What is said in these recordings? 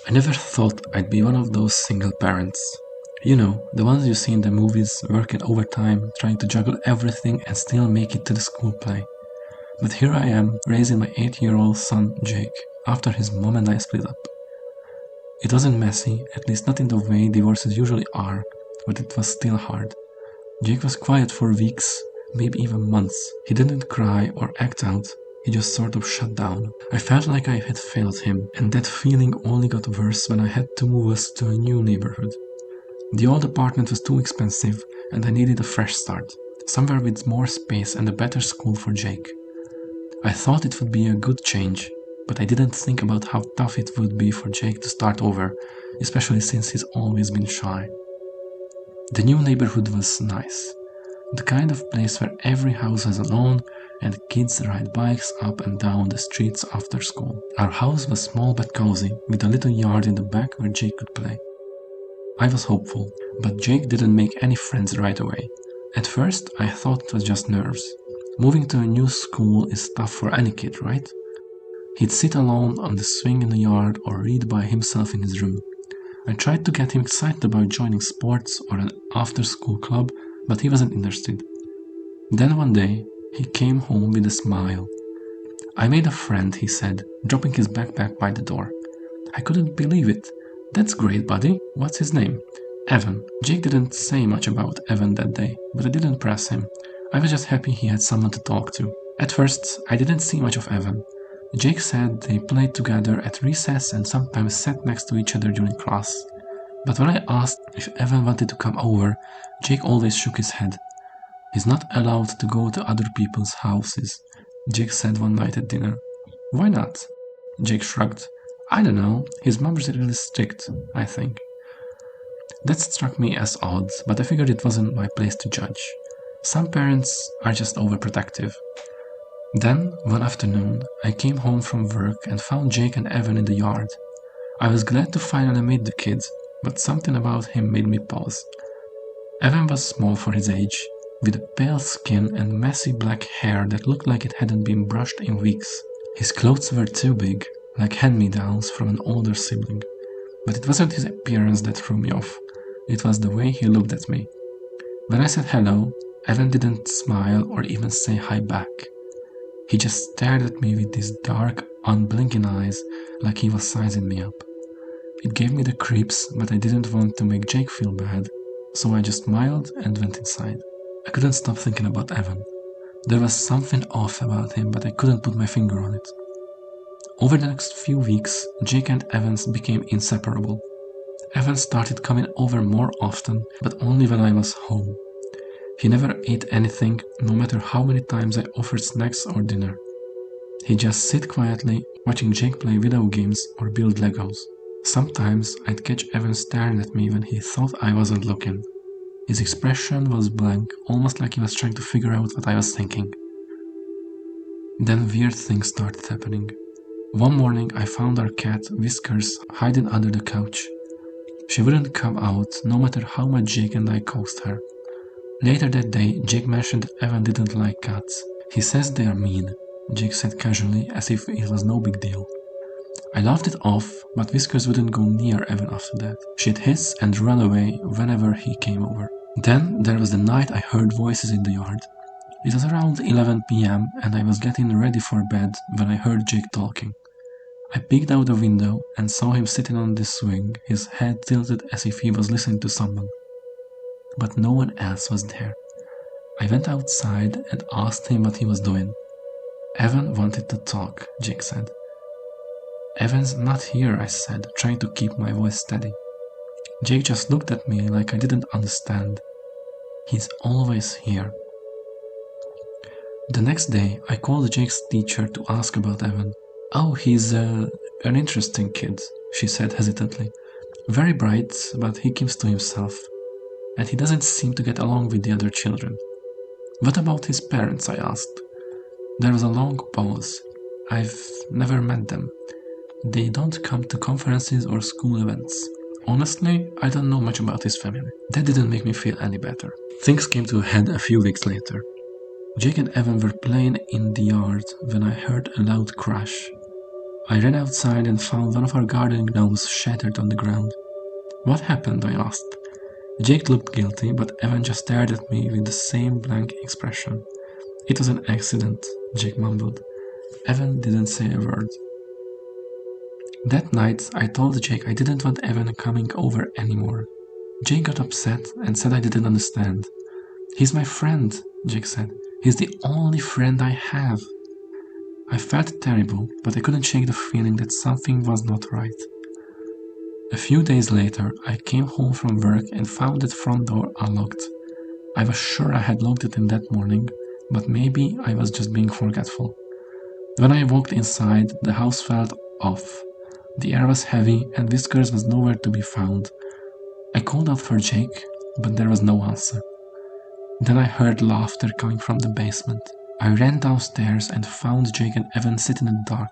I never thought I'd be one of those single parents. You know, the ones you see in the movies, working overtime, trying to juggle everything and still make it to the school play. But here I am, raising my 8-year-old son, Jake, after his mom and I split up. It wasn't messy, at least not in the way divorces usually are, but it was still hard. Jake was quiet for weeks, maybe even months. He didn't cry or act out, he just sort of shut down. I felt like I had failed him, and that feeling only got worse when I had to move us to a new neighborhood. The old apartment was too expensive, and I needed a fresh start, somewhere with more space and a better school for Jake. I thought it would be a good change, but I didn't think about how tough it would be for Jake to start over, especially since he's always been shy. The new neighborhood was nice. The kind of place where every house has a lawn and kids ride bikes up and down the streets after school. Our house was small but cozy, with a little yard in the back where Jake could play. I was hopeful, but Jake didn't make any friends right away. At first, I thought it was just nerves. Moving to a new school is tough for any kid, right? He'd sit alone on the swing in the yard or read by himself in his room. I tried to get him excited about joining sports or an after-school club, but he wasn't interested. Then one day, he came home with a smile. "I made a friend," he said, dropping his backpack by the door. I couldn't believe it. "That's great, buddy. What's his name?" "Evan." Jake didn't say much about Evan that day, but I didn't press him. I was just happy he had someone to talk to. At first, I didn't see much of Evan. Jake said they played together at recess and sometimes sat next to each other during class. But when I asked if Evan wanted to come over, Jake always shook his head. "He's not allowed to go to other people's houses," Jake said one night at dinner. "Why not?" Jake shrugged. "I don't know, his mom's really strict, I think." That struck me as odd, but I figured it wasn't my place to judge. Some parents are just overprotective. Then, one afternoon, I came home from work and found Jake and Evan in the yard. I was glad to finally meet the kids, but something about him made me pause. Evan was small for his age, with pale skin and messy black hair that looked like it hadn't been brushed in weeks. His clothes were too big, like hand-me-downs from an older sibling. But it wasn't his appearance that threw me off, it was the way he looked at me. When I said hello, Evan didn't smile or even say hi back. He just stared at me with these dark, unblinking eyes like he was sizing me up. It gave me the creeps, but I didn't want to make Jake feel bad, so I just smiled and went inside. I couldn't stop thinking about Evan. There was something off about him, but I couldn't put my finger on it. Over the next few weeks, Jake and Evans became inseparable. Evan started coming over more often, but only when I was home. He never ate anything, no matter how many times I offered snacks or dinner. He'd just sit quietly, watching Jake play video games or build Legos. Sometimes I'd catch Evan staring at me when he thought I wasn't looking. His expression was blank, almost like he was trying to figure out what I was thinking. Then weird things started happening. One morning I found our cat, Whiskers, hiding under the couch. She wouldn't come out, no matter how much Jake and I coaxed her. Later that day, Jake mentioned that Evan didn't like cats. "He says they are mean," Jake said casually, as if it was no big deal. I laughed it off, but Whiskers wouldn't go near Evan after that. She'd hiss and run away whenever he came over. Then there was the night I heard voices in the yard. It was around 11 p.m. and I was getting ready for bed when I heard Jake talking. I peeked out the window and saw him sitting on the swing, his head tilted as if he was listening to someone. But no one else was there. I went outside and asked him what he was doing. "Evan wanted to talk," Jake said. "Evan's not here," I said, trying to keep my voice steady. Jake just looked at me like I didn't understand. "He's always here." The next day, I called Jake's teacher to ask about Evan. "Oh, he's an interesting kid," she said hesitantly. "Very bright, but he keeps to himself. And he doesn't seem to get along with the other children." "What about his parents?" I asked. There was a long pause. "I've never met them. They don't come to conferences or school events. Honestly, I don't know much about his family." That didn't make me feel any better. Things came to a head a few weeks later. Jake and Evan were playing in the yard when I heard a loud crash. I ran outside and found one of our gardening gnomes shattered on the ground. What happened? I asked. Jake looked guilty, but Evan just stared at me with the same blank expression. It was an accident, Jake mumbled. Evan didn't say a word. That night, I told Jake I didn't want Evan coming over anymore. Jake got upset and said I didn't understand. He's my friend, Jake said. He's the only friend I have. I felt terrible, but I couldn't shake the feeling that something was not right. A few days later, I came home from work and found the front door unlocked. I was sure I had locked it in that morning, but maybe I was just being forgetful. When I walked inside, the house felt off. The air was heavy and Whiskers was nowhere to be found. I called out for Jake, but there was no answer. Then I heard laughter coming from the basement. I ran downstairs and found Jake and Evan sitting in the dark.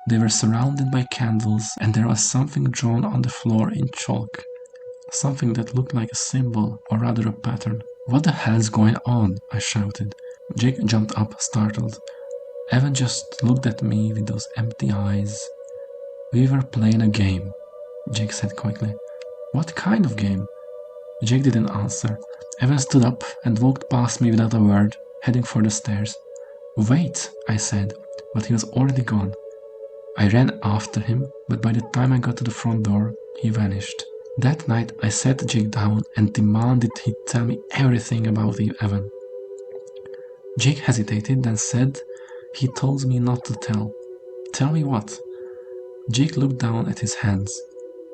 They were surrounded by candles and there was something drawn on the floor in chalk. Something that looked like a symbol, or rather a pattern. What the hell's going on? I shouted. Jake jumped up, startled. Evan just looked at me with those empty eyes. We were playing a game, Jake said quickly. What kind of game? Jake didn't answer. Evan stood up and walked past me without a word, heading for the stairs. Wait, I said, but he was already gone. I ran after him, but by the time I got to the front door, he vanished. That night, I sat Jake down and demanded he'd tell me everything about Evan. Jake hesitated, then said he told me not to tell. Tell me what? Jake looked down at his hands.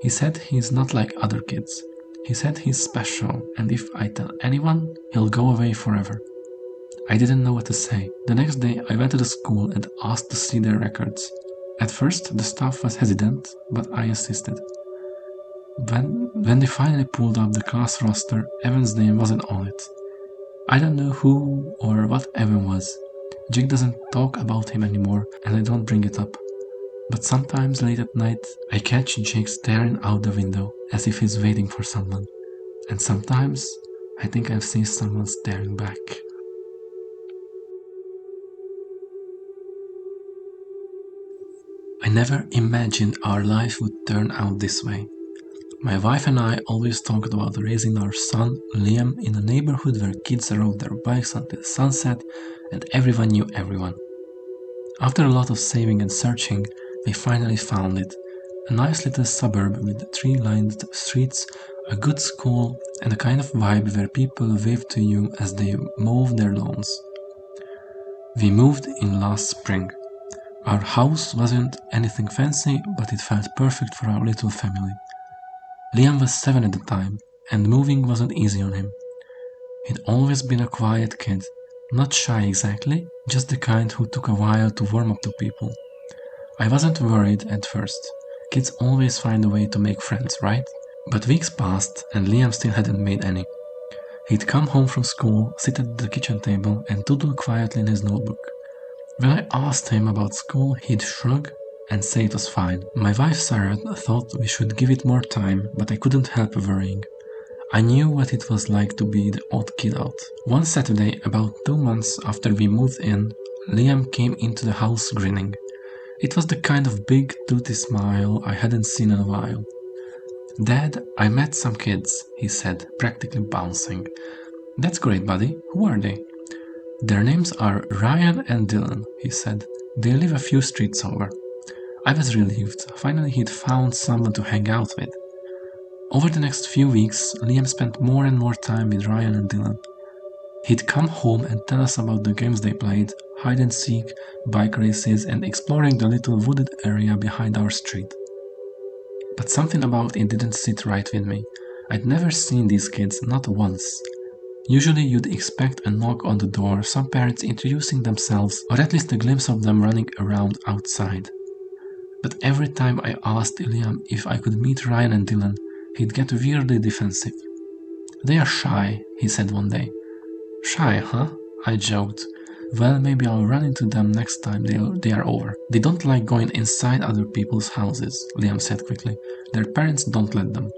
He said he's not like other kids. He said he's special, and if I tell anyone, he'll go away forever. I didn't know what to say. The next day, I went to the school and asked to see their records. At first, the staff was hesitant, but I insisted. When they finally pulled up the class roster, Evan's name wasn't on it. I don't know who or what Evan was. Jake doesn't talk about him anymore, and I don't bring it up. But sometimes late at night, I catch Jake staring out the window as if he's waiting for someone. And sometimes, I think I've seen someone staring back. I never imagined our life would turn out this way. My wife and I always talked about raising our son, Liam, in a neighborhood where kids rode their bikes until sunset and everyone knew everyone. After a lot of saving and searching, we finally found it. A nice little suburb with tree-lined streets, a good school, and a kind of vibe where people wave to you as they mow their lawns. We moved in last spring. Our house wasn't anything fancy, but it felt perfect for our little family. Liam was 7 at the time, and moving wasn't easy on him. He'd always been a quiet kid, not shy exactly, just the kind who took a while to warm up to people. I wasn't worried at first. Kids always find a way to make friends, right? But weeks passed and Liam still hadn't made any. He'd come home from school, sit at the kitchen table and doodle quietly in his notebook. When I asked him about school, he'd shrug and say it was fine. My wife Sarah thought we should give it more time, but I couldn't help worrying. I knew what it was like to be the odd kid out. One Saturday, about 2 months after we moved in, Liam came into the house grinning. It was the kind of big, toothy smile I hadn't seen in a while. Dad, I met some kids, he said, practically bouncing. That's great, buddy. Who are they? Their names are Ryan and Dylan, he said. They live a few streets over. I was relieved. Finally, he'd found someone to hang out with. Over the next few weeks, Liam spent more and more time with Ryan and Dylan. He'd come home and tell us about the games they played, hide and seek, bike races, and exploring the little wooded area behind our street. But something about it didn't sit right with me. I'd never seen these kids, not once. Usually you'd expect a knock on the door, some parents introducing themselves, or at least a glimpse of them running around outside. But every time I asked Liam if I could meet Ryan and Dylan, he'd get weirdly defensive. They are shy, he said one day. Shy, huh? I joked. Well, maybe I'll run into them next time they are over. They don't like going inside other people's houses, Liam said quickly. Their parents don't let them.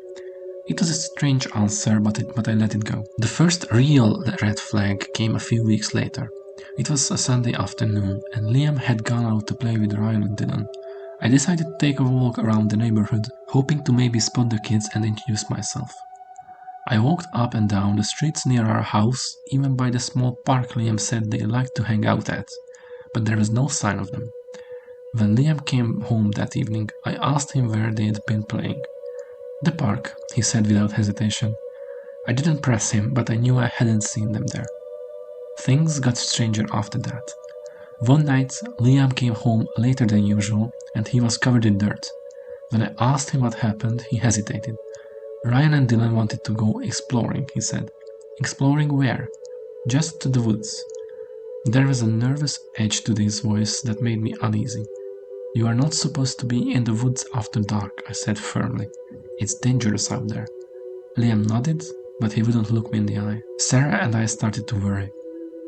It was a strange answer, but I let it go. The first real red flag came a few weeks later. It was a Sunday afternoon, and Liam had gone out to play with Ryan and Dylan. I decided to take a walk around the neighborhood, hoping to maybe spot the kids and introduce myself. I walked up and down the streets near our house, even by the small park Liam said they liked to hang out at, but there was no sign of them. When Liam came home that evening, I asked him where they had been playing. The park, he said without hesitation. I didn't press him, but I knew I hadn't seen them there. Things got stranger after that. One night, Liam came home later than usual, and he was covered in dirt. When I asked him what happened, he hesitated. Ryan and Dylan wanted to go exploring, he said. Exploring where? Just to the woods. There was a nervous edge to his voice that made me uneasy. You are not supposed to be in the woods after dark, I said firmly. It's dangerous out there. Liam nodded, but he wouldn't look me in the eye. Sarah and I started to worry.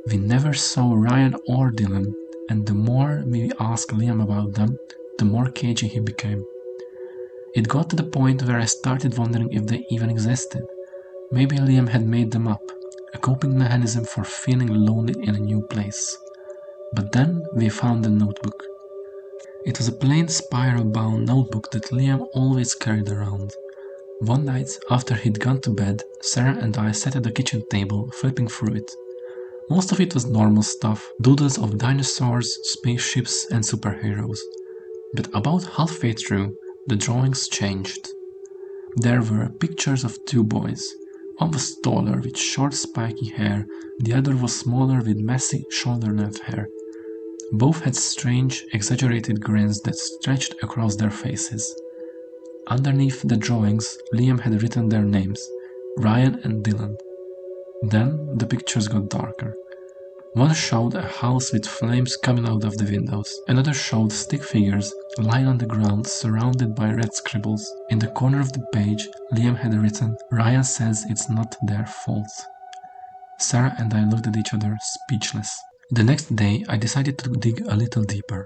We never saw Ryan or Dylan, and the more we asked Liam about them, the more cagey he became. It got to the point where I started wondering if they even existed. Maybe Liam had made them up, a coping mechanism for feeling lonely in a new place. But then we found a notebook. It was a plain spiral-bound notebook that Liam always carried around. One night, after he'd gone to bed, Sarah and I sat at the kitchen table, flipping through it. Most of it was normal stuff, doodles of dinosaurs, spaceships, and superheroes. But about halfway through, the drawings changed. There were pictures of two boys. One was taller with short spiky hair, the other was smaller with messy shoulder-length hair. Both had strange, exaggerated grins that stretched across their faces. Underneath the drawings, Liam had written their names, Ryan and Dylan. Then the pictures got darker. One showed a house with flames coming out of the windows. Another showed stick figures lying on the ground surrounded by red scribbles. In the corner of the page, Liam had written, Ryan says it's not their fault. Sarah and I looked at each other, speechless. The next day, I decided to dig a little deeper.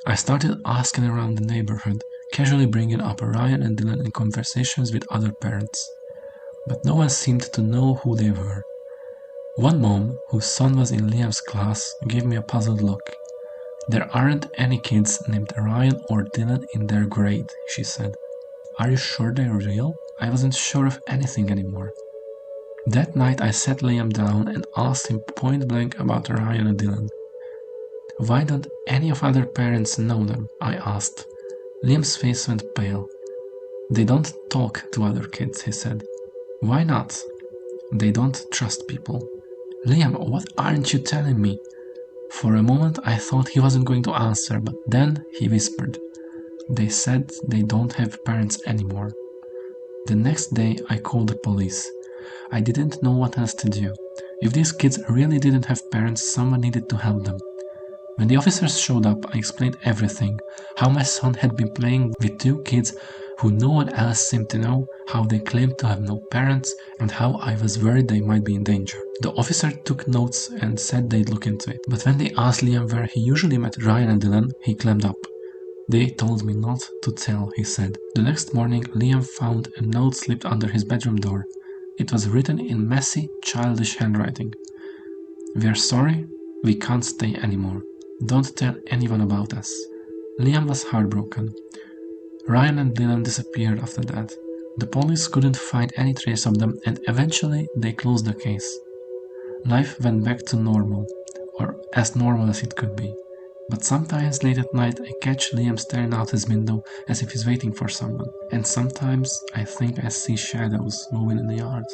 I started asking around the neighborhood, casually bringing up Ryan and Dylan in conversations with other parents. But no one seemed to know who they were. One mom, whose son was in Liam's class, gave me a puzzled look. There aren't any kids named Ryan or Dylan in their grade, she said. Are you sure they're real? I wasn't sure of anything anymore. That night I sat Liam down and asked him point blank about Ryan and Dylan. Why don't any of other parents know them? I asked. Liam's face went pale. They don't talk to other kids, he said. Why not? They don't trust people. Liam, what aren't you telling me? For a moment I thought he wasn't going to answer, but then he whispered. They said they don't have parents anymore. The next day I called the police. I didn't know what else to do. If these kids really didn't have parents, someone needed to help them. When the officers showed up, I explained everything. How my son had been playing with two kids who no one else seemed to know, how they claimed to have no parents, and how I was worried they might be in danger. The officer took notes and said they'd look into it. But when they asked Liam where he usually met Ryan and Dylan, he clammed up. They told me not to tell, he said. The next morning, Liam found a note slipped under his bedroom door. It was written in messy, childish handwriting. We're sorry, we can't stay anymore. Don't tell anyone about us. Liam was heartbroken. Ryan and Dylan disappeared after that. The police couldn't find any trace of them, and eventually they closed the case. Life went back to normal, or as normal as it could be. But sometimes late at night I catch Liam staring out his window as if he's waiting for someone. And sometimes I think I see shadows moving in the yard.